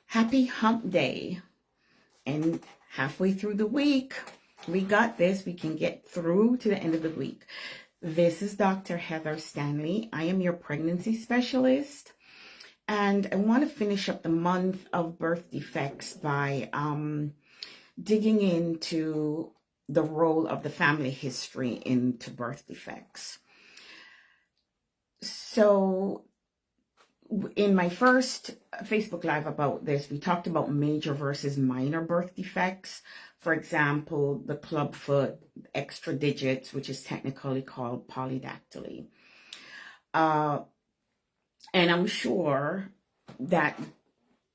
Happy hump day. And halfway through the week, we got this. We can get through to the end of the week. This is Dr. Heather Stanley. I am your pregnancy specialist. And I want to finish up the month of birth defects by digging into the role of the family history into birth defects. So in my first Facebook Live about this, we talked about major versus minor birth defects. For example, the clubfoot, extra digits, which is technically called polydactyly. And I'm sure that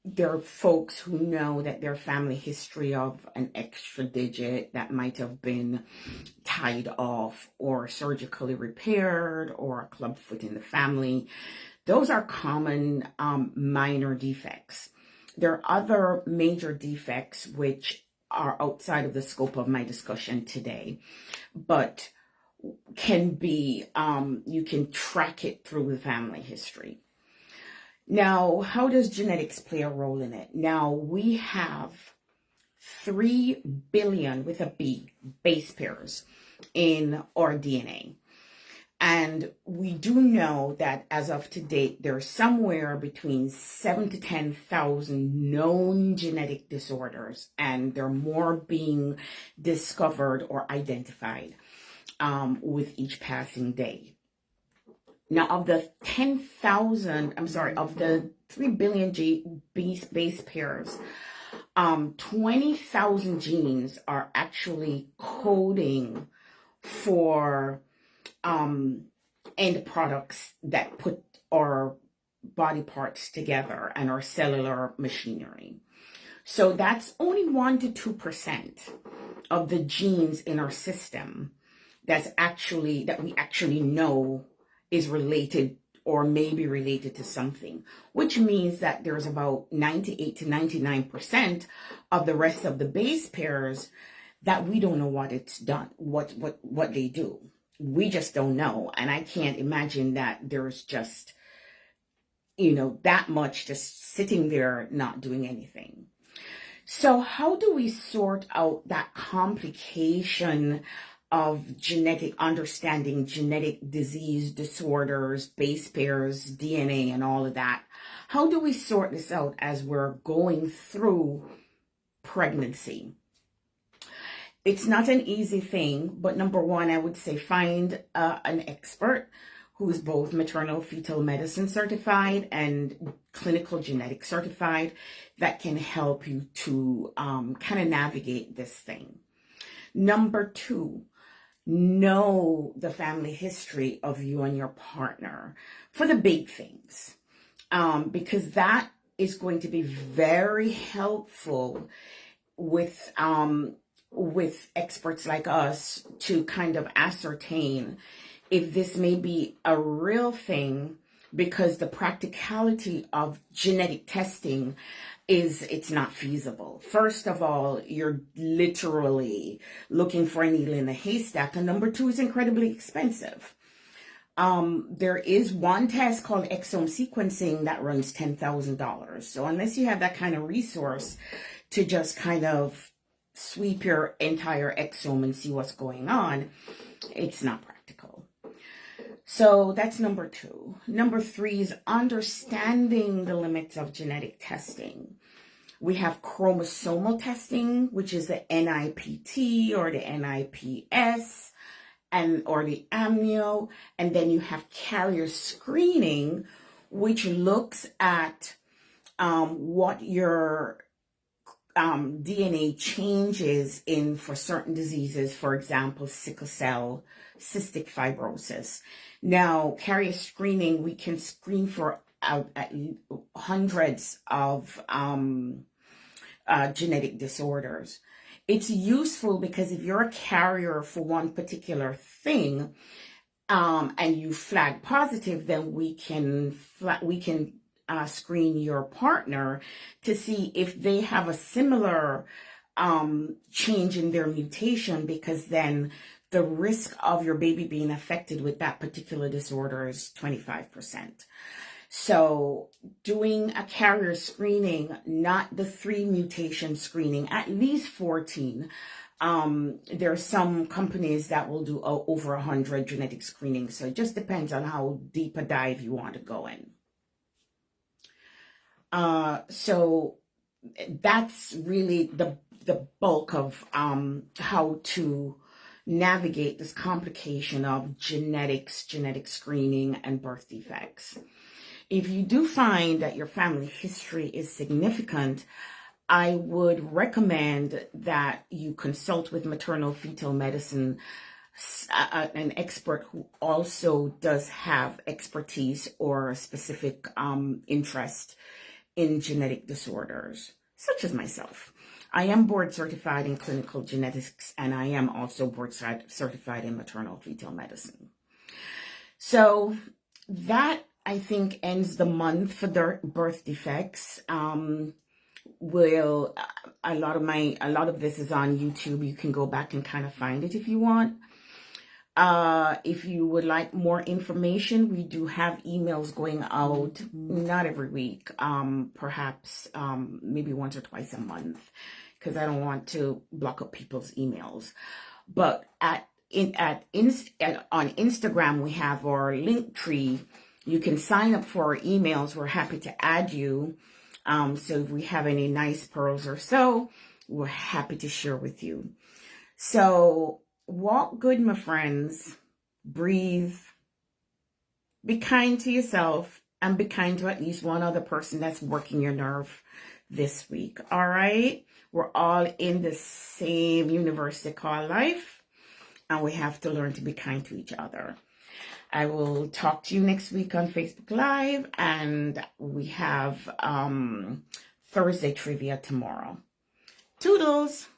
there are folks who know that their family history of an extra digit that might have been tied off or surgically repaired, or a clubfoot in the family. Those are common minor defects. There are other major defects which are outside of the scope of my discussion today, but can be, you can track it through the family history. Now, how does genetics play a role in it? Now, we have 3 billion with a B base pairs in our DNA. And we do know that as of to date, there's somewhere between 7,000 to 10,000 known genetic disorders, and there are more being discovered or identified with each passing day. Now, of the 3 billion base pairs, 20,000 genes are actually coding for end products that put our body parts together and our cellular machinery. So that's only 1 to 2% of the genes in our system that we actually know is related or may be related to something, which means that there's about 98 to 99% of the rest of the base pairs that we don't know what it's done, what they do. We just don't know. And I can't imagine that there's just, that much just sitting there not doing anything. So how do we sort out that complication of understanding genetic disease, disorders, base pairs, DNA, and all of that? How do we sort this out as we're going through pregnancy? It's not an easy thing, but number one, I would say find an expert who's both maternal fetal medicine certified and clinical genetics certified that can help you to kind of navigate this thing. Number two, know the family history of you and your partner for the big things, because that is going to be very helpful with experts like us to kind of ascertain if this may be a real thing, because the practicality of genetic testing is it's not feasible. First of all, you're literally looking for a needle in a haystack, and number two, is incredibly expensive. There is one test called exome sequencing that runs $10,000. So unless you have that kind of resource to just kind of sweep your entire exome and see what's going on, it's not practical. So that's number two. Number three is understanding the limits of genetic testing. We have chromosomal testing, which is the NIPT or the NIPS or the amnio. And then you have carrier screening, which looks at what your DNA changes in for certain diseases, for example, sickle cell, cystic fibrosis. Now, carrier screening, we can screen for hundreds of genetic disorders. It's useful because if you're a carrier for one particular thing and you flag positive, then we can screen your partner to see if they have a similar change in their mutation, because then the risk of your baby being affected with that particular disorder is 25%. So doing a carrier screening, not the 3 mutation screening, at least 14. There are some companies that will do over 100 genetic screenings. So it just depends on how deep a dive you want to go in. So that's really the bulk of how to navigate this complication of genetics, genetic screening, and birth defects. If you do find that your family history is significant, I would recommend that you consult with maternal fetal medicine, an expert who also does have expertise or a specific interest in genetic disorders, such as myself. I am board certified in clinical genetics, and I am also board certified in maternal fetal medicine. So that, I think, ends the month for the birth defects. A lot of this is on YouTube. You can go back and kind of find it if you want. If you would like more information, we do have emails going out, not every week, perhaps maybe once or twice a month, because I don't want to block up people's emails. But on Instagram, we have our link tree. You can sign up for our emails. We're happy to add you. So if we have any nice pearls or so, we're happy to share with you. So walk good, my friends. Breathe. Be kind to yourself, and be kind to at least one other person that's working your nerve this week. All right? We're all in the same universe they call life, and we have to learn to be kind to each other. I will talk to you next week on Facebook Live, and we have Thursday trivia tomorrow. Toodles!